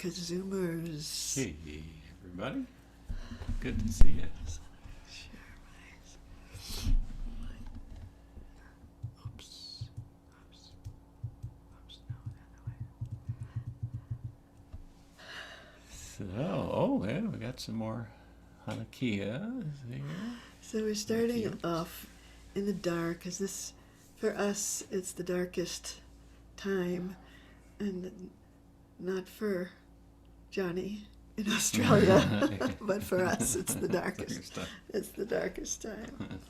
KZOOMers. Hey, everybody. Good to see you. Share my... Oops. No, the other way. So, yeah, we got some more Hanukkah here. So we're starting off in the dark, because this, for us, it's the darkest time, and not for Johnny in Australia, but for us, it's the darkest. It's the darkest time.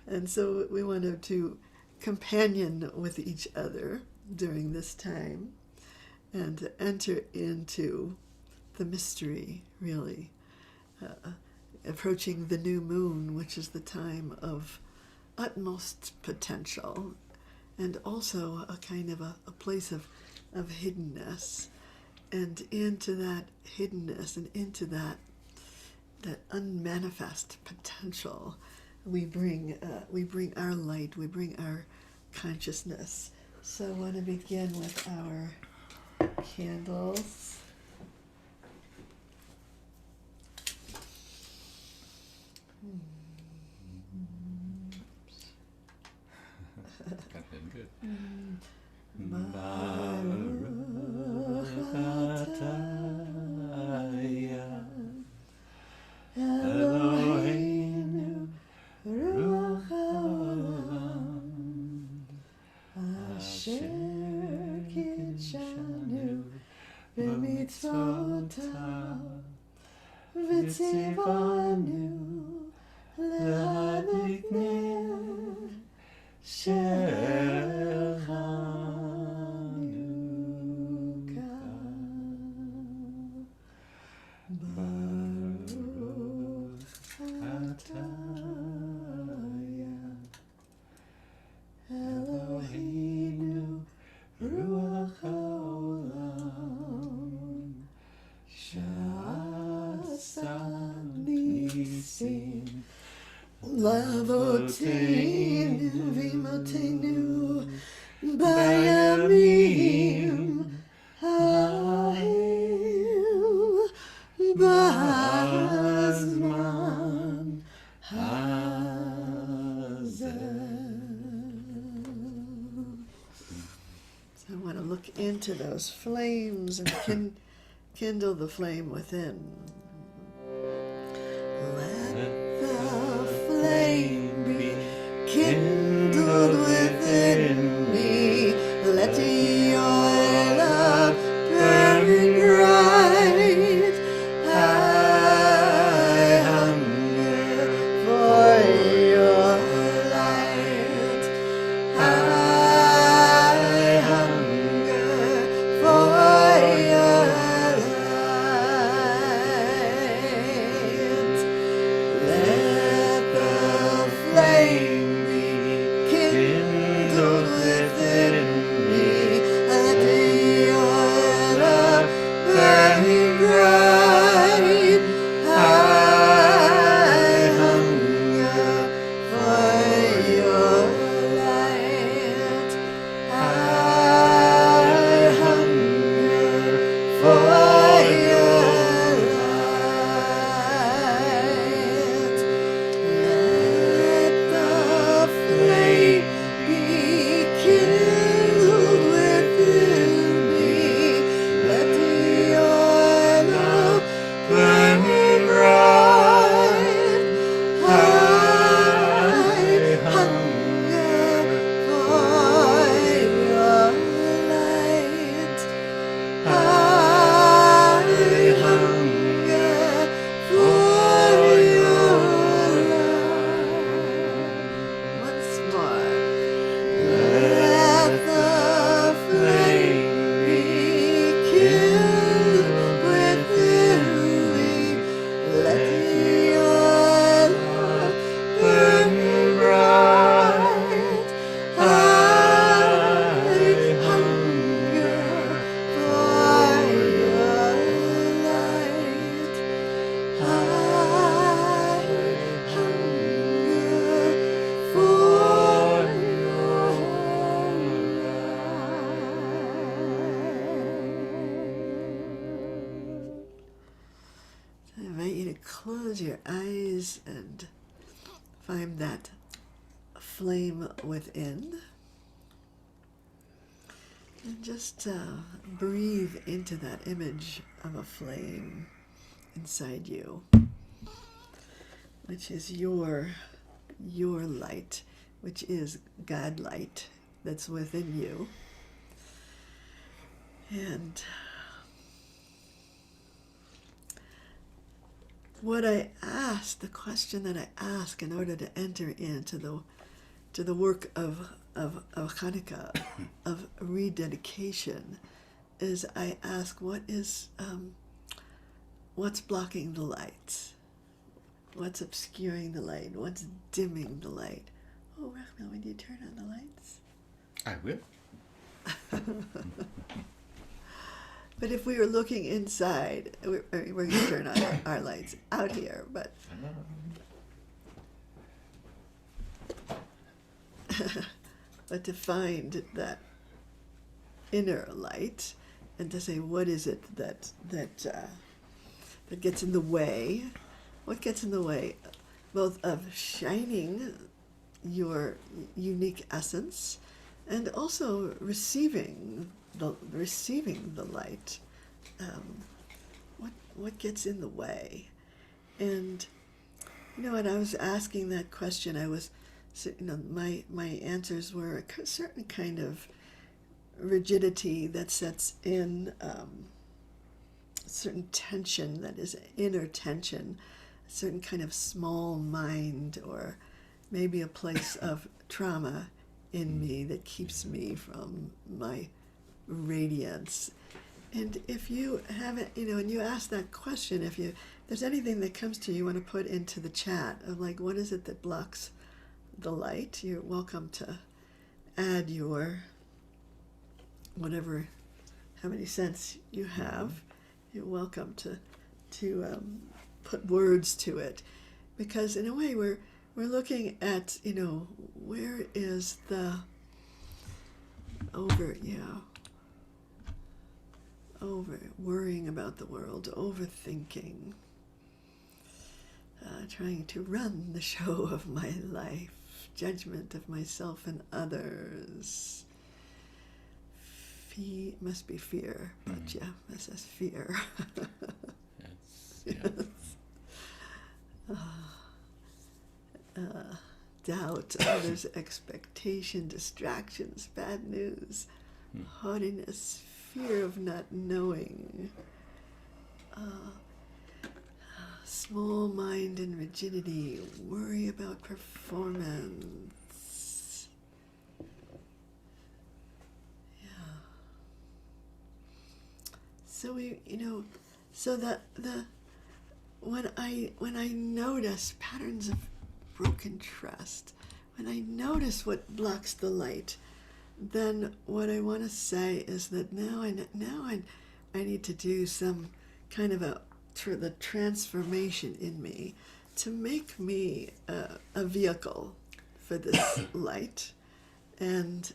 And so we wanted to companion with each other during this time and to enter into the mystery, really, approaching the new moon, which is the time of utmost potential, and also a kind of a place of hiddenness. And into that hiddenness and into that unmanifest potential, we bring our light, we bring our consciousness. So I want to begin with our candles. Got that good. Eloheinu, Ruach haolam, Asher kitshanu b'mitzvotav, v'tzivanu le'adlik ner shel Chanukah. Eloheinu, Ruach haolam, Sha'asa nisim, Lavoteinu v'imotenu, Bayamim ha'il, Ba'azman So I want to look into those flames and kindle the flame within. Let the flame be kindled within me. Let your love burn bright. I hunger for your light. I hunger for your light. Let the flame be you close your eyes and find that flame within. And just breathe into that image of a flame inside you, which is your light, which is God light that's within you. And what I asked, the question that I ask in order to enter into the work of Chanukah, of rededication, is I ask, what's blocking the light? What's obscuring the light? What's dimming the light? Oh, Rachel, would you turn on the lights? I will. But if we were looking inside, we're going to turn on our lights out here, but but to find that inner light and to say, what is it that gets in the way? What gets in the way both of shining your unique essence and also receiving the light? What gets in the way? And when I was asking that question, I was, my answers were a certain kind of rigidity that sets in, certain tension that is inner tension, a certain kind of small mind, or maybe a place of trauma in me that keeps me from my radiance. And if you haven't, and you ask that question, if there's anything that comes to you want to put into the chat of like, what is it that blocks the light? You're welcome to add your whatever, how many cents you have. You're welcome to put words to it, because in a way we're looking at where is the over worrying about the world, overthinking, trying to run the show of my life, judgment of myself and others. Must be fear, but yeah, this is fear. Yes. Doubt, others' expectation, distractions, bad news, haughtiness, fear of not knowing, small mind and rigidity, worry about performance. Yeah. So when I notice patterns of broken trust, when I notice what blocks the light, then what I want to say is that now I need to do some kind of the transformation in me to make me a vehicle for this light, and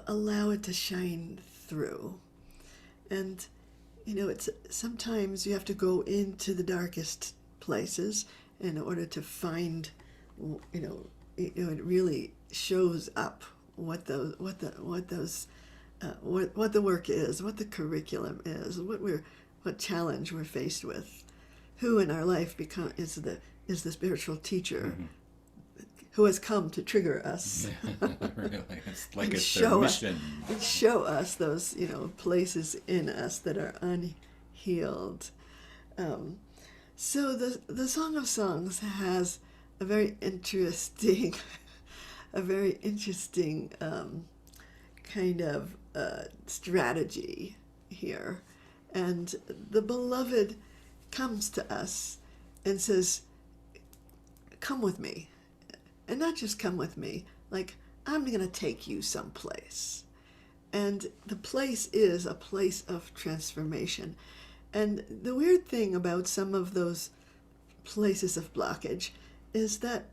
allow it to shine through. And it's sometimes you have to go into the darkest places in order to find, it really shows up what the work is, what the curriculum is, what challenge we're faced with, who in our life is the spiritual teacher who has come to trigger us. Really, it's like and it's show their us, mission. and show us those places in us that are unhealed. So the Song of Songs has a very interesting kind of strategy here. And the beloved comes to us and says, come with me. And not just come with me, like, I'm going to take you someplace. And the place is a place of transformation. And the weird thing about some of those places of blockage is that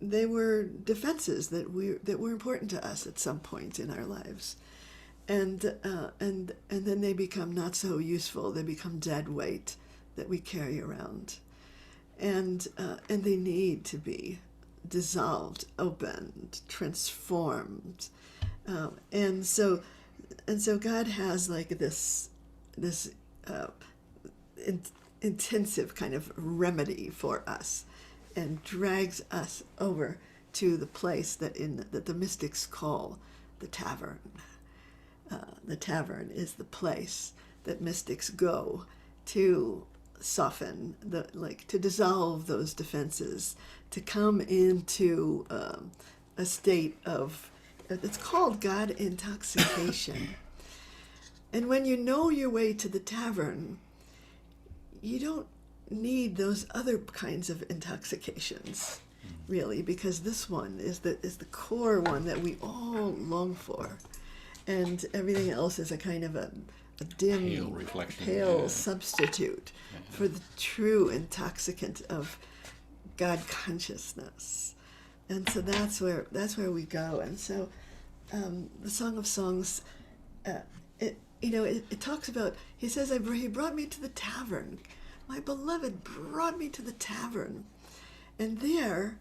they were defenses that were important to us at some point in our lives. and then they become not so useful. They become dead weight that we carry around, and they need to be dissolved, opened, transformed, and so God has like this intensive kind of remedy for us, and drags us over to the place that the mystics call the tavern. The tavern is the place that mystics go to soften, to dissolve those defenses, to come into a state of, it's called God intoxication. And when you know your way to the tavern, you don't need those other kinds of intoxications, really, because this one is the core one that we all long for, and everything else is a kind of a dim, pale reflection, pale substitute for the true intoxicant of God consciousness. And so that's where we go. And so the Song of Songs, it talks about, he says, he brought me to the tavern. My beloved brought me to the tavern. And there,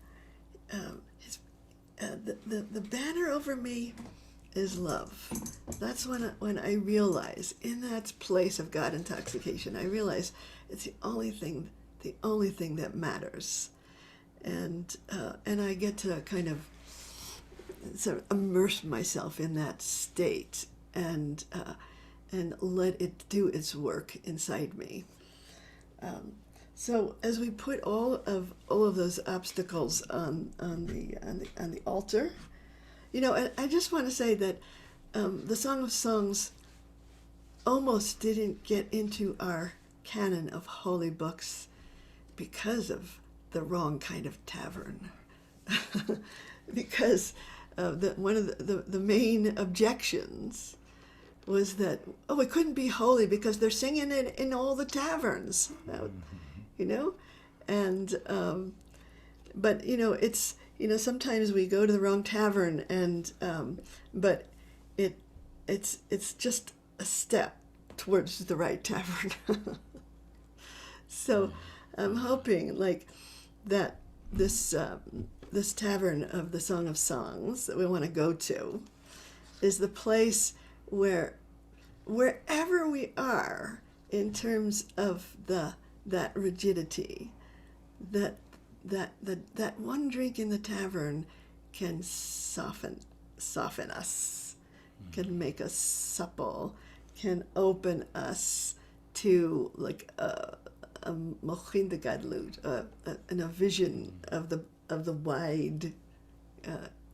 the banner over me is love. That's when I realize, in that place of God intoxication, I realize it's the only thing that matters. And I get to kind of sort of immerse myself in that state and let it do its work inside me. So as we put all of those obstacles on the altar, I just want to say that the Song of Songs almost didn't get into our canon of holy books because of the wrong kind of tavern. Because one of the main objections was that, it couldn't be holy because they're singing it in all the taverns, and but it's sometimes we go to the wrong tavern, and but it's just a step towards the right tavern. So I'm hoping that this tavern of the Song of Songs that we want to go to is the place where wherever we are in terms of that rigidity, that one drink in the tavern can soften us, can make us supple, can open us to a mochin gadlut, and a vision of the wide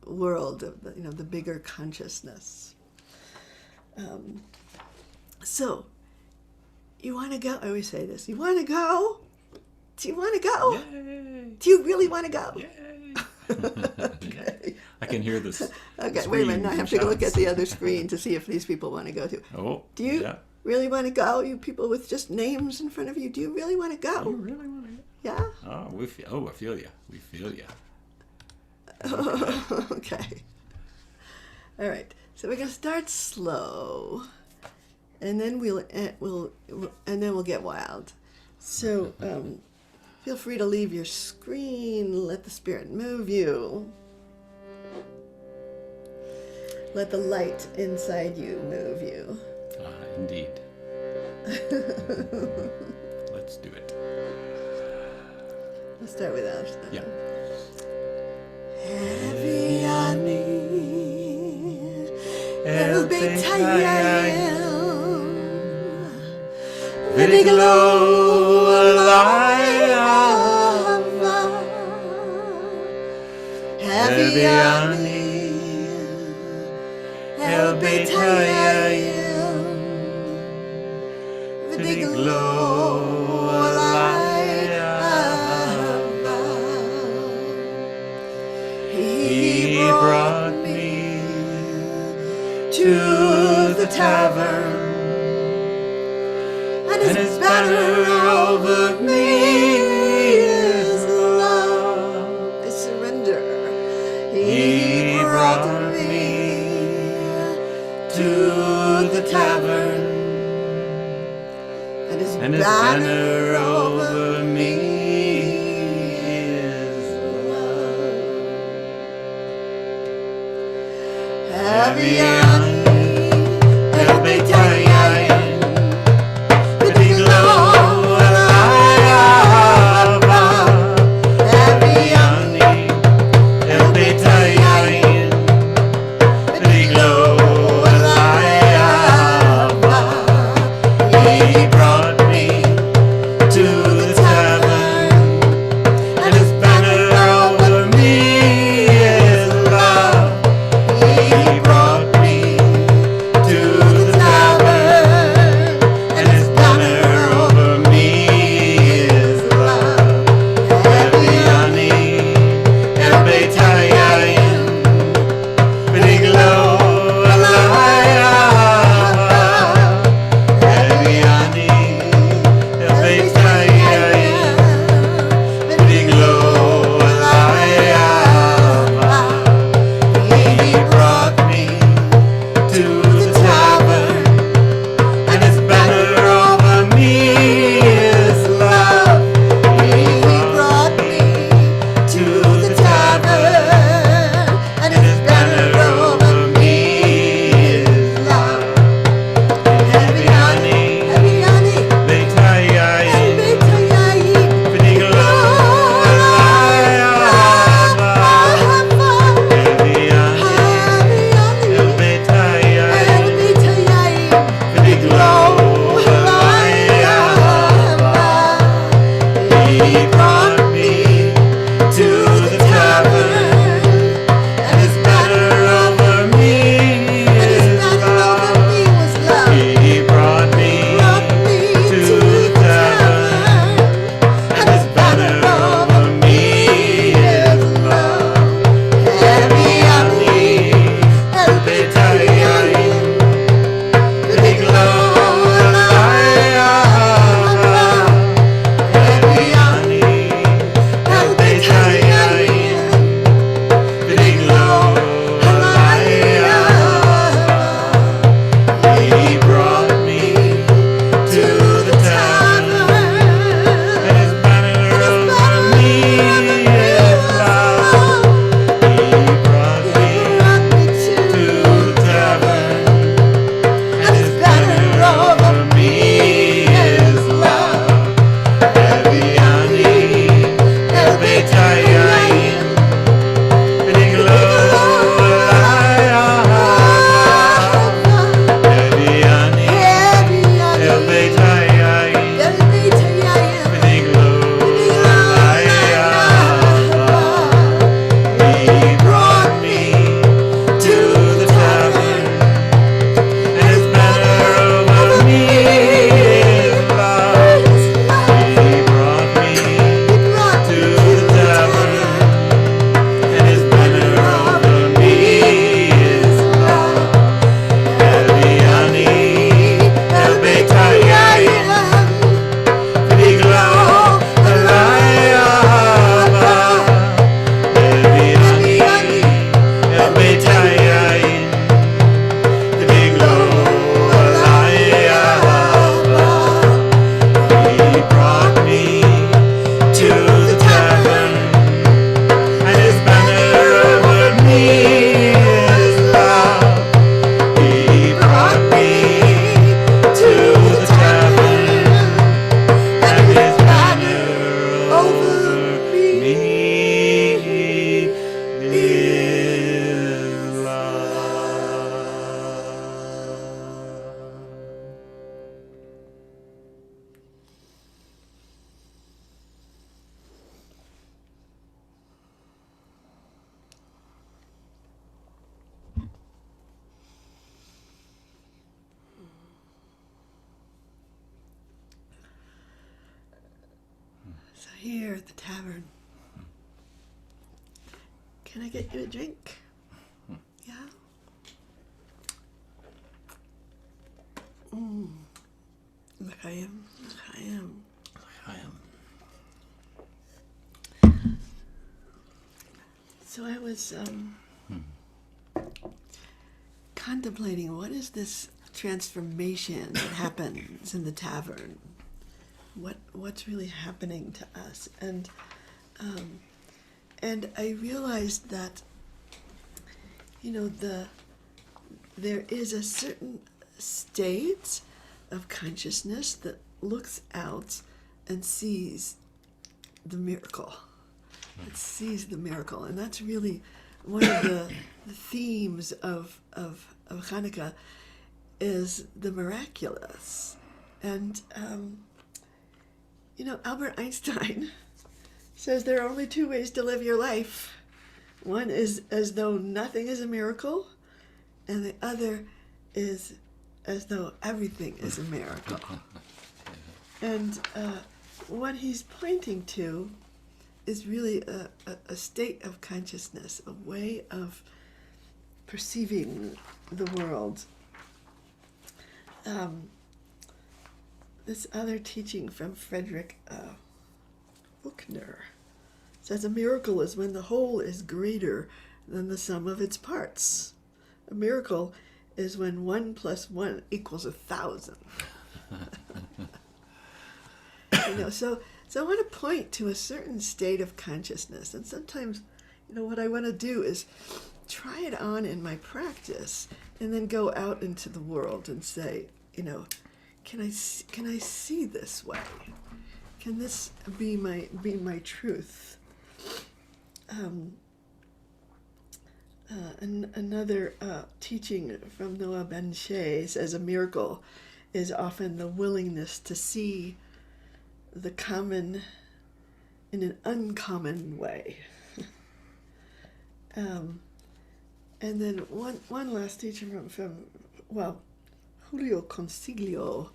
world of the bigger consciousness. So, you want to go? I always say this. You want to go? Do you want to go? Yay! Do you really want to go? Yay! Okay. I can hear this. Okay, wait a minute. I have to look at the other screen to see if these people want to go too. Oh, do you really want to go? You people with just names in front of you, do you really want to go? You really want to go? Yeah? I feel you. We feel you. Okay. All right. So we're going to start slow. And then we'll get wild. So feel free to leave your screen. Let the Spirit move you. Let the light inside you move you. Indeed. Let's do it. Let's start with us. Yeah. Hevi'ani He hayayin alai ahavah. Hevi'ani bayt hayayin alai ahavah. He brought me to the tavern, and his banner over me is love. I surrender. He brought me to the tavern, and his banner over me is love. Hevi'ani He, bayt hayayin, alai, ahavah. Hevi'ani He, bayt hayayin, alai, ahavah. He brought me to the tavern, and his banner over me is love. He brought me to the tavern, and his banner over me is love. Hevi'ani He, bayt hayayin, alai, ahavah. Hevi'ani He, bayt hayayin, alai, ahavah. He brought me to the tavern, and his banner over me is love. He brought me to the tavern, and his banner over me is love. Hevi'ani He, bayt hayayin, alai, ahavah. Hevi'ani He, bayt hayayin, alai, ahavah. He brought me to the tavern, and his banner over me is love. He brought me to the tavern, and his banner over me is love. Hevi'ani He, bayt hayayin, alai, ahavah. Hevi'ani He, bayt hayayin, alai, ahavah. He brought me to the tavern, and his banner over me is love. He brought me to the tavern, and his banner over me is love. Hevi'ani He, bayt hayayin, alai, ahavah. Hevi'ani He, bayt hayayin, alai, ahavah. He brought me to the tavern, and his banner over me is love. He brought me to the tavern, and his banner over me is love. Hevi'ani He, bayt hayayin, alai, ahavah. Hevi'ani He, bayt hayayin, alai, ahavah. He brought me to the tavern, and his banner over me is love. He brought me to the tavern, and his banner over me is love. So here at the tavern, can I get you a drink? Yeah? L'chaim. So I was contemplating, what is this transformation that happens in the tavern. What's really happening to us? And I realized that, there is a certain state of consciousness that looks out and sees the miracle. It sees the miracle, and that's really one of the themes of Chanukah is the miraculous. And Albert Einstein says there are only two ways to live your life. One is as though nothing is a miracle, and the other is as though everything is a miracle. And what he's pointing to is really a state of consciousness, a way of perceiving the world. This other teaching from Frederick Buchner says a miracle is when the whole is greater than the sum of its parts. A miracle is when 1 + 1 = 1,000. So I want to point to a certain state of consciousness, and sometimes, what I want to do is try it on in my practice, and then go out into the world and say, can I see this way? Can this be my truth? Another teaching from Noah Ben Shea says a miracle is often the willingness to see the common in an uncommon way. And then one last teaching from Julio Consiglio,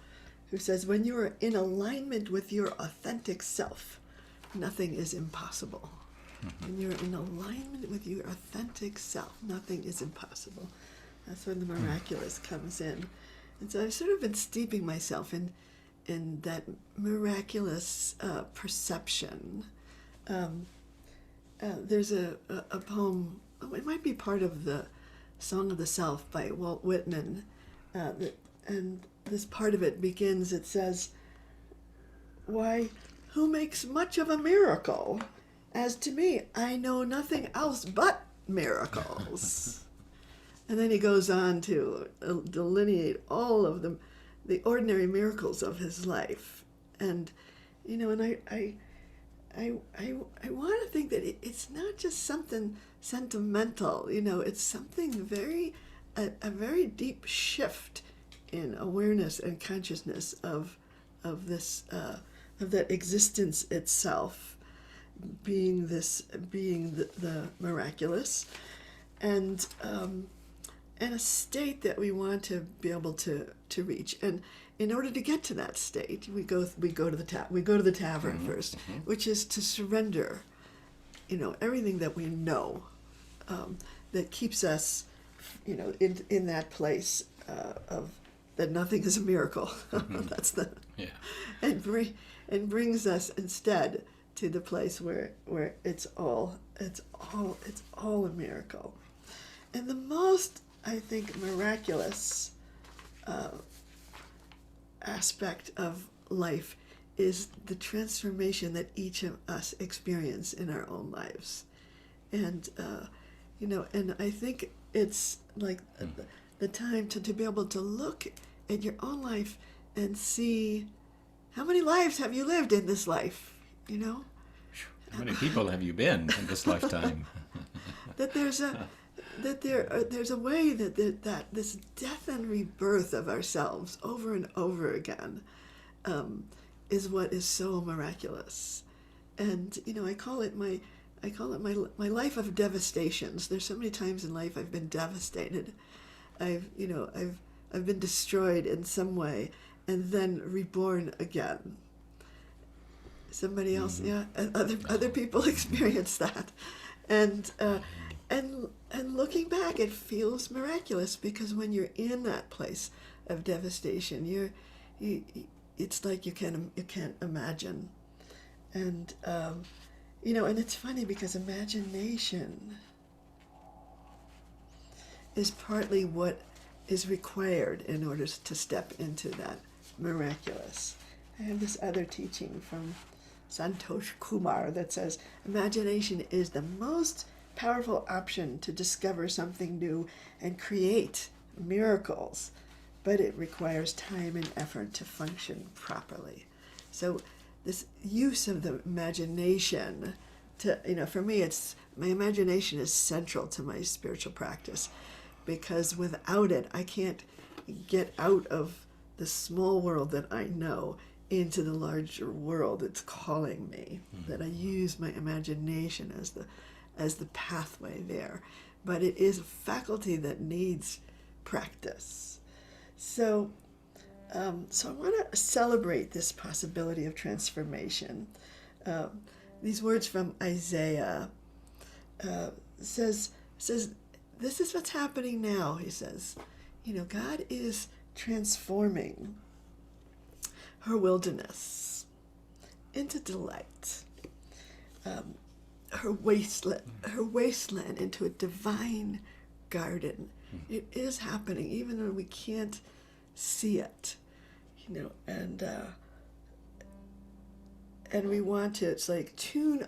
who says, when you are in alignment with your authentic self, nothing is impossible. When you're in alignment with your authentic self, nothing is impossible. That's when the miraculous comes in. And so I've sort of been steeping myself in that miraculous perception. There's a poem, it might be part of the Song of the Self by Walt Whitman, and this part of it begins, it says, "Why, who makes much of a miracle? As to me, I know nothing else but miracles." And then he goes on to delineate all of the ordinary miracles of his life. And, and I want to think that it's not just something sentimental, it's something a very deep shift in awareness and consciousness of this, of that existence itself being the miraculous, and a state that we want to be able to reach. And in order to get to that state, we go to the tavern first, which is to surrender, everything that we know, that keeps us, in that place of that nothing is a miracle. That's and brings us instead to the place where it's all a miracle. And the most, I think, miraculous aspect of life is the transformation that each of us experience in our own lives. And and I think it's like the time to be able to look at your own life and see how many lives have you lived in this life, How many people have you been in this lifetime? that there's a way that this death and rebirth of ourselves over and over again is what is so miraculous. And I call it my life of devastations. There's so many times in life I've been devastated. I've been destroyed in some way and then reborn again. Somebody else, other people experience that, and looking back, it feels miraculous, because when you're in that place of devastation, it's like you can't imagine, and and it's funny because imagination is partly what is required in order to step into that miraculous. I have this other teaching from Santosh Kumar that says imagination is the most powerful option to discover something new and create miracles, but it requires time and effort to function properly. So this use of the imagination to, for me, my imagination is central to my spiritual practice, because without it, I can't get out of the small world that I know into the larger world that's calling me. That I use my imagination as the pathway there, but it is a faculty that needs practice. So I want to celebrate this possibility of transformation. These words from Isaiah says this is what's happening now. He says, God is transforming her wilderness into delight, her wasteland into a divine garden. It is happening, even when we can't see it, and we want to. It's like tune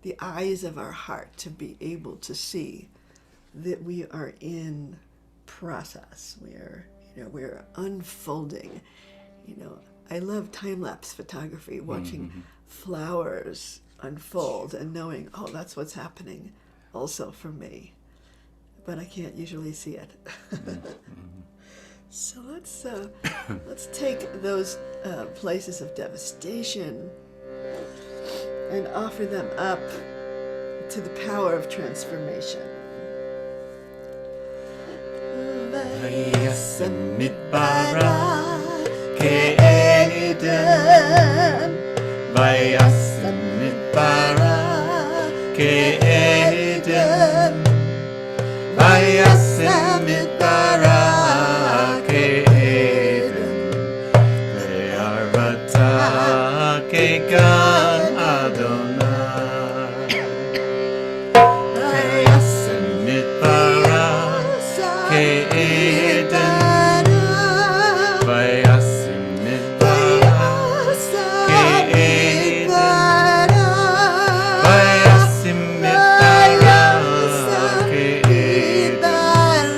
the eyes of our heart to be able to see that we are in process. We're unfolding. I love time-lapse photography, watching flowers unfold and knowing, oh, that's what's happening also for me. But I can't usually see it. So let's take those places of devastation and offer them up to the power of transformation. Vayasem midbarah Eden. Vayasem midbarah Eden. Vayasem midbarah Eden. Ve'arata kegan Adonai. Vayasem midbarah Eden. Vayasem midbarah Eden. Vayasem midbarah Eden.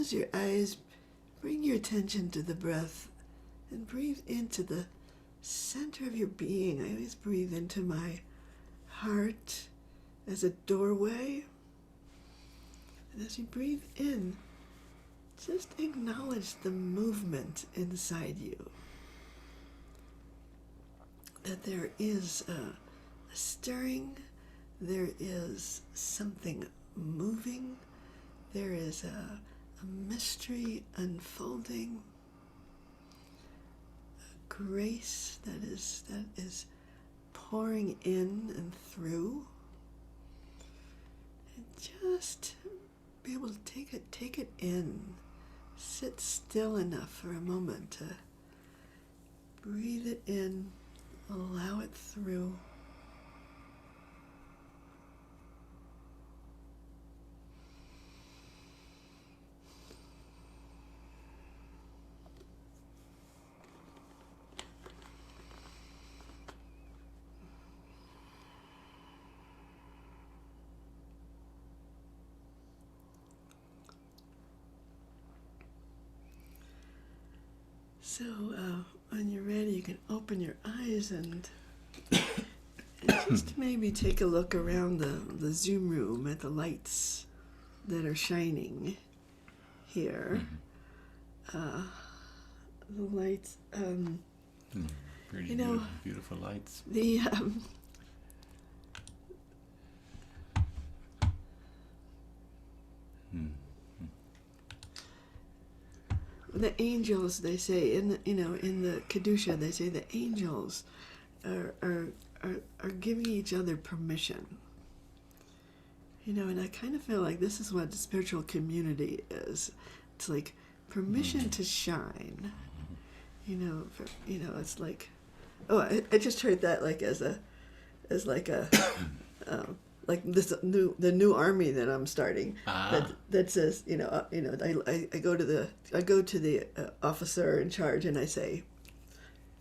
close your eyes, bring your attention to the breath, and breathe into the center of your being. I always breathe into my heart as a doorway. And as you breathe in, just acknowledge the movement inside you. That there is a stirring, there is something moving, there is a mystery unfolding, a grace that is pouring in and through. And just be able to take it in. Sit still enough for a moment to breathe it in, allow it through. So when you're ready, you can open your eyes and just maybe take a look around the Zoom room at the lights that are shining here. The lights, Pretty beautiful lights. The angels, they say in the Kedusha, they say the angels are giving each other permission. And I kind of feel like this is what the spiritual community is. It's like permission to shine. It's like, I just heard that like like the new army that I'm starting that says I go to the officer in charge and I say,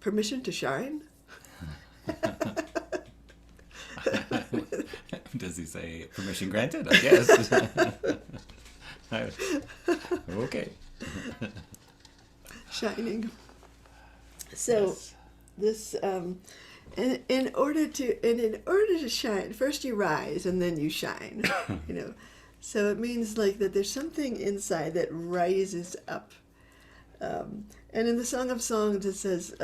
permission to shine. Does he say permission granted? I guess. Okay. Shining. So yes. This in order to shine, first you rise and then you shine. So it means like that there's something inside that rises up. And in the Song of Songs it says,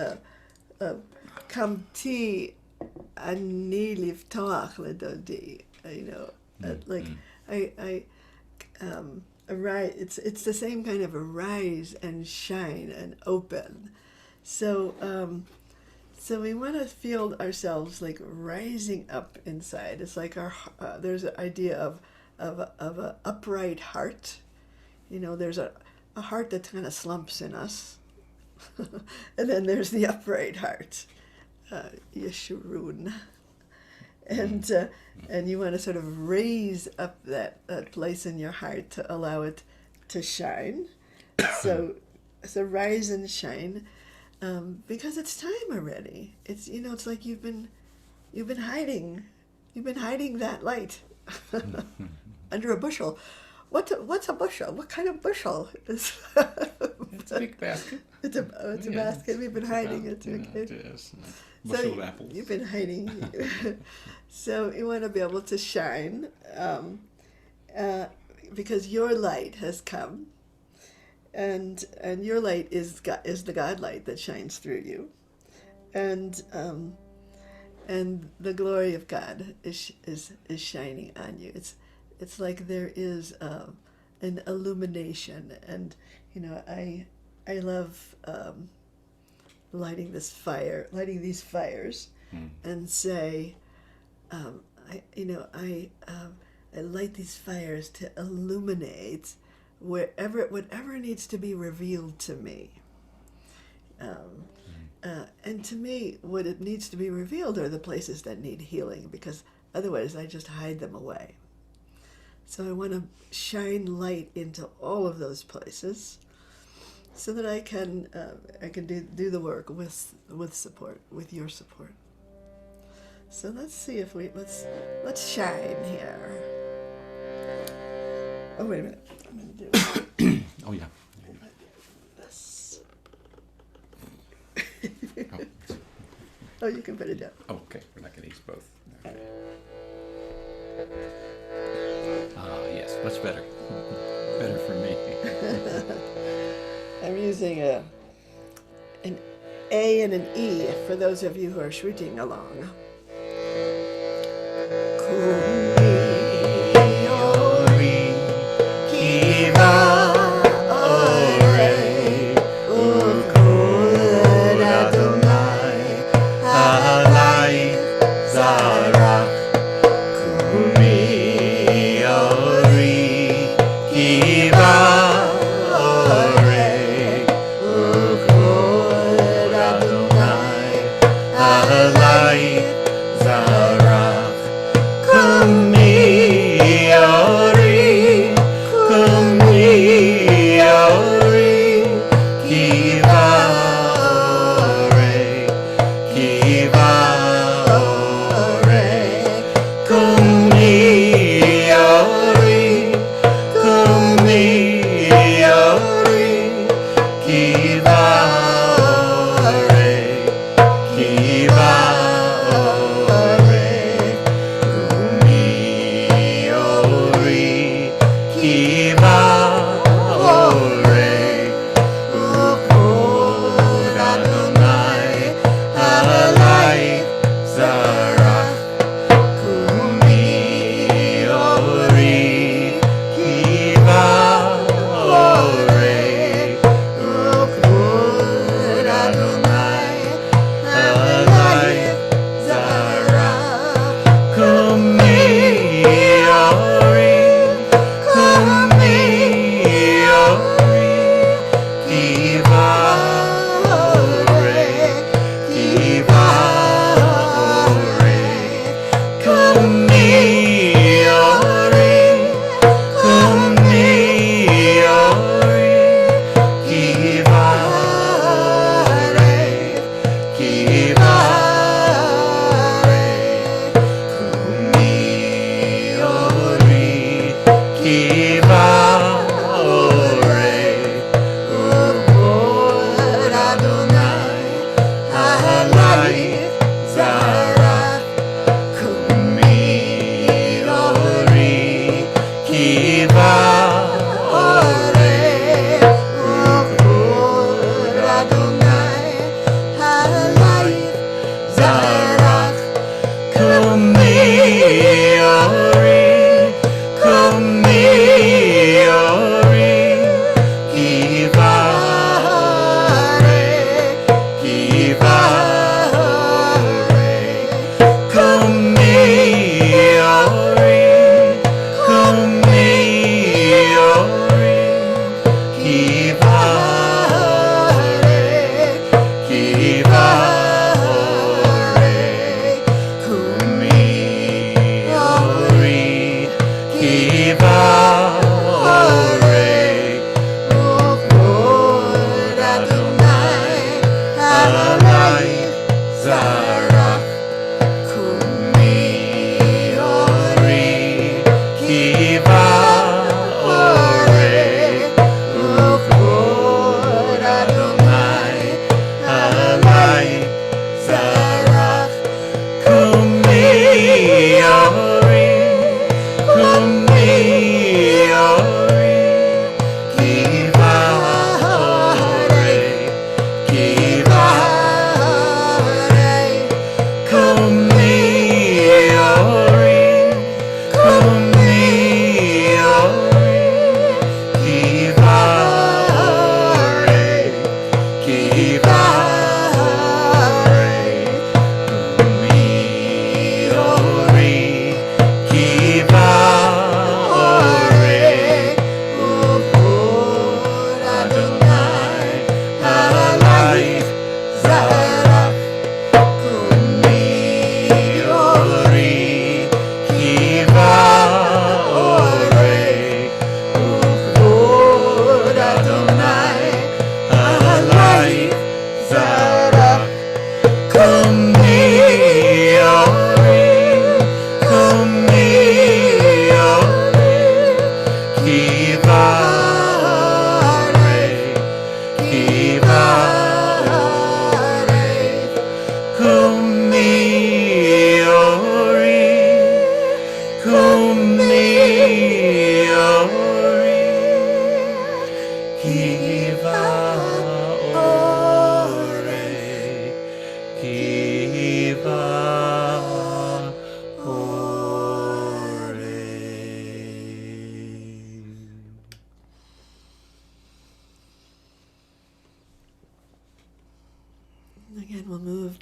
Kamti ani liftoach ledodi. Arise. It's the same kind of arise and shine and open. So we want to feel ourselves like rising up inside. It's like there's an idea of an upright heart. There's a heart that kind of slumps in us, and then there's the upright heart, Yeshurun, and you want to sort of raise up that place in your heart to allow it to shine. So rise and shine. Because it's time already. It's it's like you've been hiding that light under a bushel. What's a bushel? What kind of bushel is? It's a big basket. It's a basket. We've been hiding it. Okay. Yes. Bushel of So apples. you've been hiding. So you want to be able to shine, because your light has come. And your light is the God light that shines through you, and the glory of God is shining on you. It's like there is an illumination, and I love lighting these fires, and say, I light these fires to illuminate whatever needs to be revealed to me. And to me, what it needs to be revealed are the places that need healing, because otherwise I just hide them away. So I want to shine light into all of those places, so that I can do the work with support, with your support. So let's see if let's shine here. Oh, wait a minute. I'm going to do Oh, yeah. This. Oh, Oh, you can put it down. oh, okay. We're not going to use both. Ah, yes. Much better. Better for me. I'm using an A and an E for those of you who are shooting along.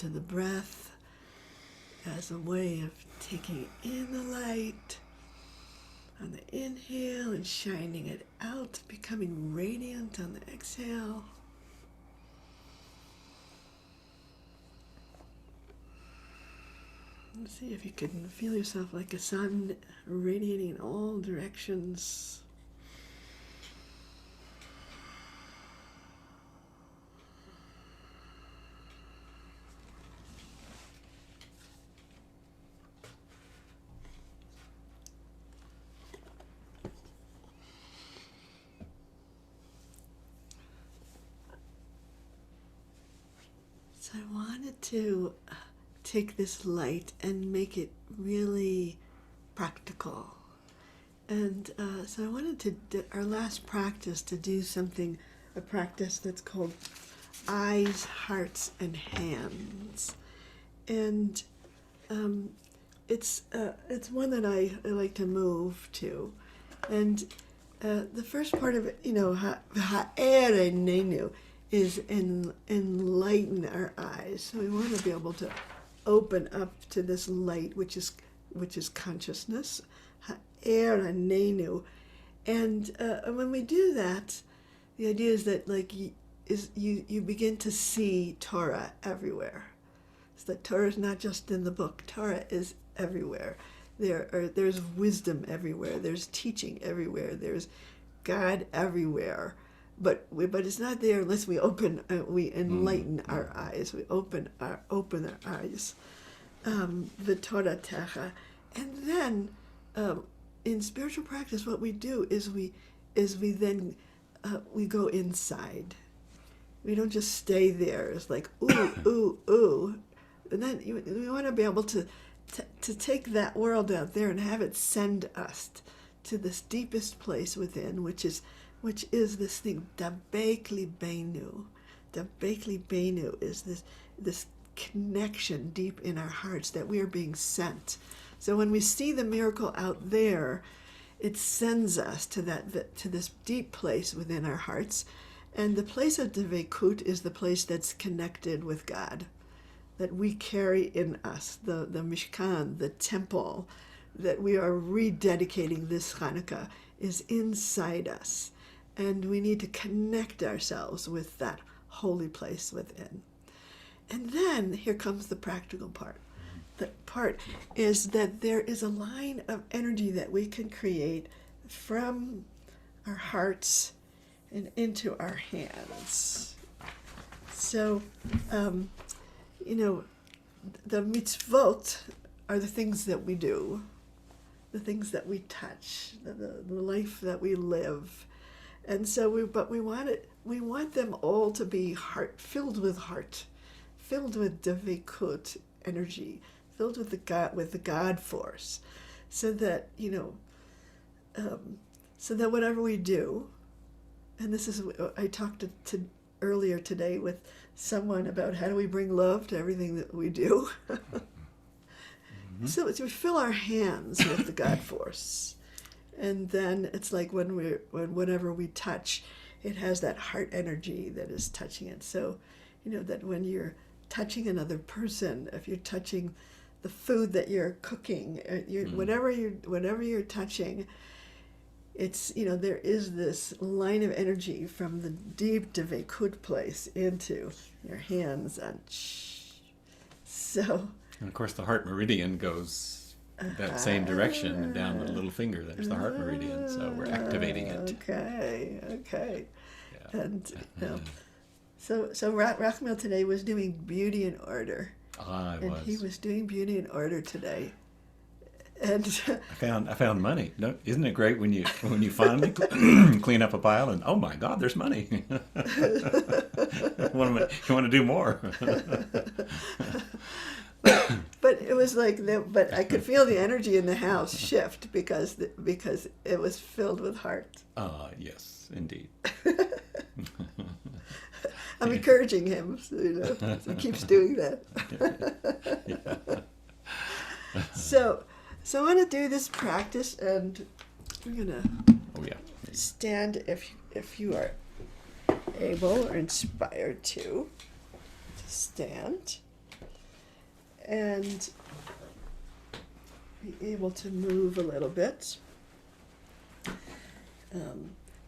to the breath as a way of taking in the light on the inhale and shining it out, becoming radiant on the exhale. And see if you can feel yourself like a sun radiating in all directions. So I wanted to take this light and make it really practical. And so I wanted to do our last practice to do something, a practice that's called eyes, hearts, and hands. And it's one that I like to move to. And the first part of it, hayayin is enlighten our eyes. So we want to be able to open up to this light, which is consciousness. Hayayin. And when we do that, the idea is that you begin to see Torah everywhere. So that Torah is not just in the book. Torah is everywhere. There's wisdom everywhere. There's teaching everywhere. There's God everywhere. But it's not there unless we enlighten our eyes. We open our eyes. V'toratecha. And then in spiritual practice, what we do is we go inside. We don't just stay there. It's like ooh. And then we want to be able to take that world out there and have it send us to this deepest place within, which is this thing, bayt libenu. Bayt libenu is this connection deep in our hearts that we are being sent. So when we see the miracle out there, it sends us to this deep place within our hearts. And the place of devekut is the place that's connected with God, that we carry in us, the mishkan, the temple, that we are rededicating this Chanukah is inside us. And we need to connect ourselves with that holy place within. And then here comes the practical part. The part is that there is a line of energy that we can create from our hearts and into our hands. So, the mitzvot are the things that we do, the things that we touch, the life that we live. And so we want them all to be filled with devekut energy, filled with the God force, so that whatever we do, and this is, I talked to earlier today with someone about how do we bring love to everything that we do. So we fill our hands with the God force. And then it's like whenever we touch, it has that heart energy that is touching it. So, that when you're touching another person, if you're touching the food that you're cooking, whatever you're touching, it's, there is this line of energy from the deep devekut place into your hands, and so. And of course, the heart meridian goes that same direction down the little finger. There's the heart meridian, so we're activating it. Okay. Yeah. And so Rachmil today was doing beauty in order. He was doing beauty in order today. And I found money. No, isn't it great when you finally clean up a pile and oh my God, there's money. You want to do more. But it was like but I could feel the energy in the house shift because it was filled with heart. Yes, indeed. I'm encouraging him, so he keeps doing that. Yeah. So I want to do this practice, and we're gonna stand if you are able or inspired to stand. and be able to move a little bit.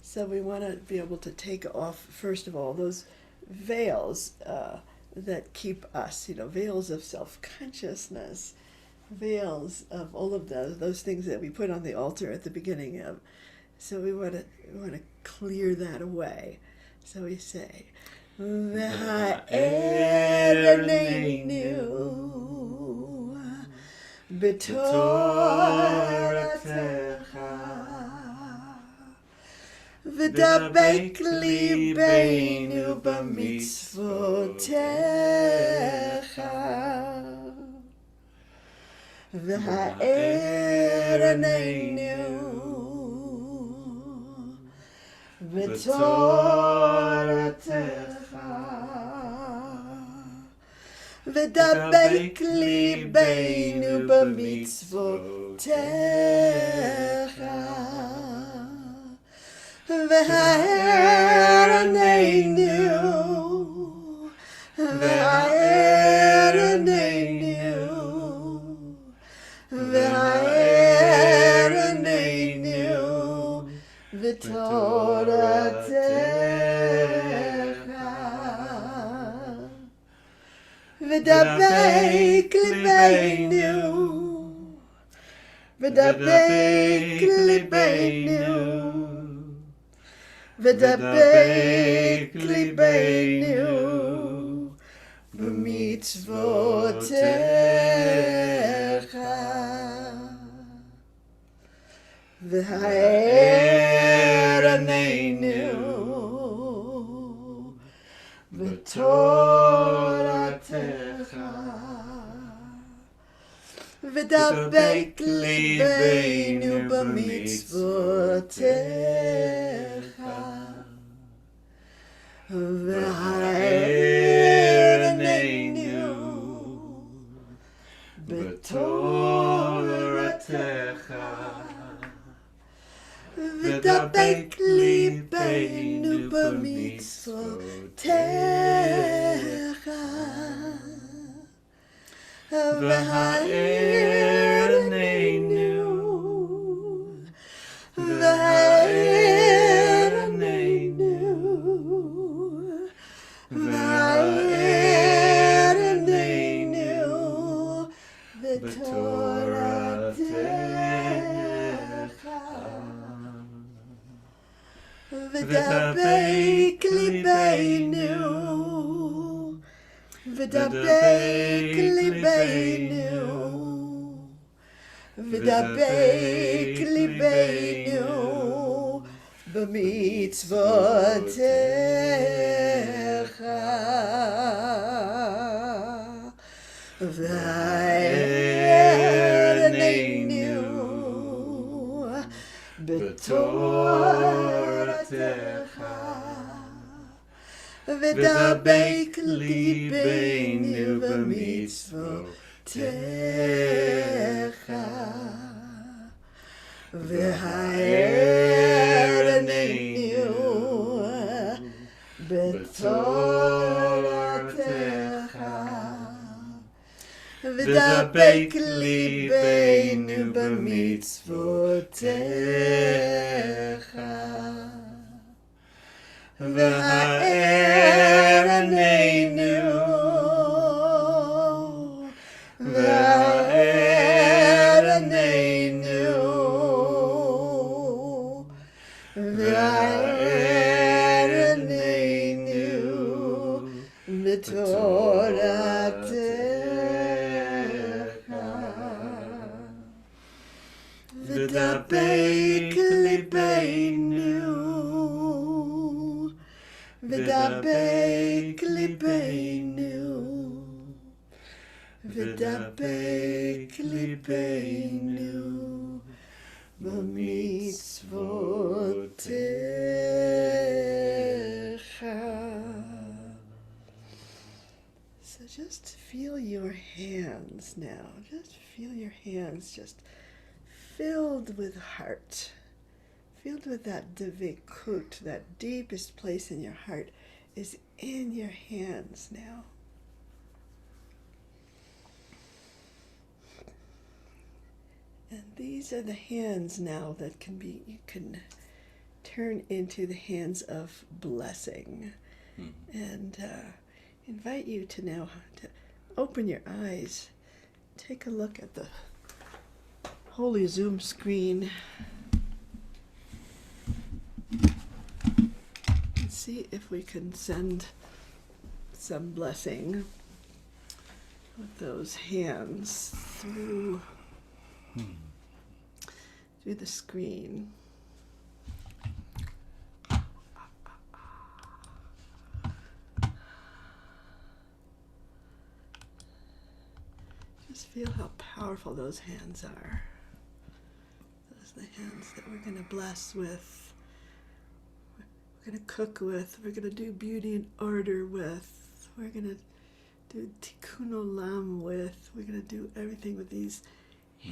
So we want to be able to take off, first of all, those veils that keep us, veils of self-consciousness, veils of all of those things that we put on the altar at the beginning of. So we want to clear that away. So we say, V'ha'ereneinu b'toratecha v'dabek libeinu b'mitzvotecha v'ha'ereneinu b'toratecha v'dabek libeinu b'mitzvotecha v'ha'ereneinu v'ha'ereneinu v'ha'ereneinu v'toratecha v'dabek libeinu v'dabek libeinu v'dabek libeinu b'mitzvotecha v'ha'ereneinu b'toratecha v'dabek libeinu b'mitzvotecha v'ha'ereneinu b'toratecha v'dabek libeinu b'mitzvotecha v'ha'ereneinu v'ha'ereneinu v'ha'ereneinu v'toratecha v'dabek libeinu v'dabek libeinu v'dabek libeinu b'mitzvotecha v'ha'ereneinu b'toratecha v'dabek libeinu b'mitzvotecha v'ha'ereneinu b'toratecha v'dabek libeinu b'mitzvotecha v'ha'ereneinu v'ha'ereneinu v'ha'ereneinu b'toratecha v'dabek libeinu v'dabek libeinu v'dabek libeinu b'mitzvotecha. So just feel your hands now. Just feel your hands just filled with heart. Filled with that dvekut, that deepest place in your heart is in your hands now. And these are the hands now that you can turn into the hands of blessing. And invite you to now to open your eyes, take a look at the holy Zoom screen, and see if we can send some blessing with those hands through the screen. Just feel how powerful those hands are. Those are the hands that we're going to bless with, we're going to cook with, we're going to do beauty and order with, we're going to do tikkun olam with, we're going to do everything with these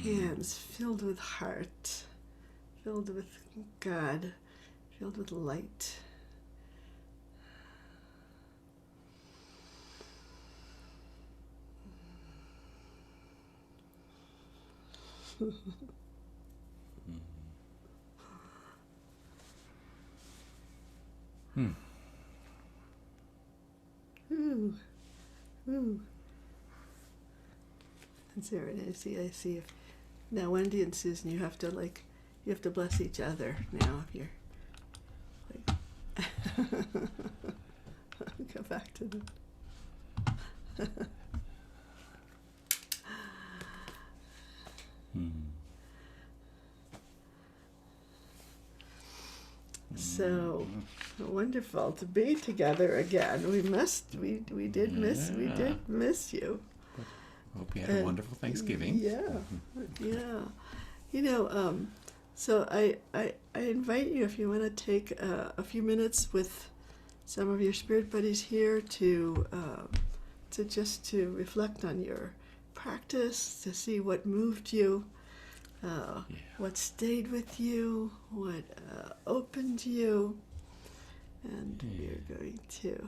hands filled with heart, filled with God, filled with light. Ooh. Ooh. And Sarah, I see if now Wendy and Susan, you have to bless each other now if you're like go back to them. So wonderful to be together again. We did miss you. Hope you had a wonderful Thanksgiving. Yeah. So I invite you, if you want to take a few minutes with some of your spirit buddies here to reflect on your practice, to see what moved you, what stayed with you, what opened you, and we're going to